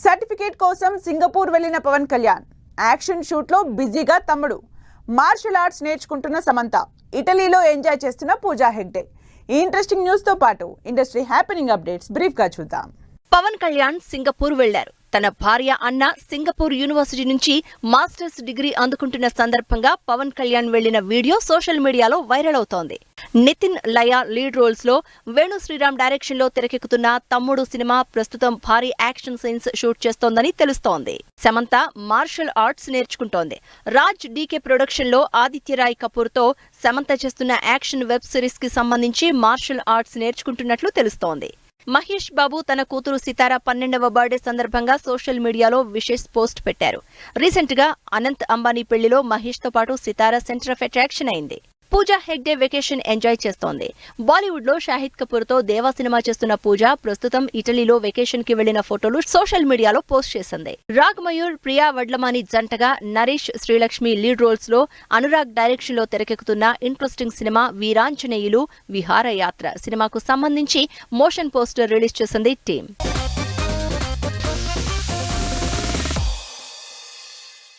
Certificate కోసం Singapore వెళ్లిన Pawan Kalyan action shoot లో బిజీగా తమ్ముడు. మార్షల్ ఆర్ట్స్ నేర్చుకుంటున్న సమంత, ఇటలీలో ఎంజాయ్ చేస్తున్న పూజా హెగ్డే. ఈ ఇంట్రెస్టింగ్ న్యూస్ తో పాటు ఇండస్ట్రీ హ్యాపెనింగ్ అప్డేట్స్ బ్రీఫ్ గా చూద్దాం. పవన్ కళ్యాణ్ సింగపూర్ వెళ్లారు. తన భార్య అన్న సింగపూర్ యూనివర్సిటీ నుంచి మాస్టర్స్ డిగ్రీ అందుకుంటున్న సందర్భంగా పవన్ కళ్యాణ్ వెళ్లిన వీడియో సోషల్ మీడియాలో వైరల్ అవుతోంది. నితిన్ లయ లీడ్ రోల్స్ లో వేణు శ్రీరామ్ డైరెక్షన్ లో తెరకెక్కుతున్న తమ్ముడు సినిమా ప్రస్తుతం భారీ యాక్షన్ సీన్స్ షూట్ చేస్తోందని తెలుస్తోంది. సమంత మార్షల్ ఆర్ట్స్ నేర్చుకుంటోంది. రాజ్ డీకే ప్రొడక్షన్ లో ఆదిత్యరాయ్ కపూర్ తో సమంత చేస్తున్న యాక్షన్ వెబ్ సిరీస్ కి సంబంధించి మార్షల్ ఆర్ట్స్ నేర్చుకుంటున్నట్లు తెలుస్తోంది. మహేష్ బాబు తన కూతురు సితార 12వ బర్త్డే సందర్భంగా సోషల్ మీడియాలో విషెస్ పోస్ట్ పెట్టారు. రీసెంట్ గా అనంత్ అంబానీ పెళ్లిలో మహేష్ తో పాటు సితార సెంటర్ ఆఫ్ అట్రాక్షన్ అయింది. పూజా హెగ్డే వెకేషన్ ఎంజాయ్ చేస్తోంది. బాలీవుడ్ లో షాహిద్ కపూర్ తో దేవా సినిమా చేస్తున్న పూజ ప్రస్తుతం ఇటలీలో వెకేషన్ కి వెళ్లిన ఫోటోలు సోషల్ మీడియాలో పోస్ట్ చేసింది. రాగ్ మయూర్, ప్రియా వడ్లమాని జంటగా నరేష్, శ్రీలక్ష్మి లీడ్ రోల్స్ లో అనురాగ్ డైరెక్షన్ లో తెరకెక్కుతున్న ఇంట్రెస్టింగ్ సినిమా వీరాంజనేయులు విహారయాత్ర సినిమాకు సంబంధించి మోషన్ పోస్టర్ రిలీజ్ చేసింది టీమ్.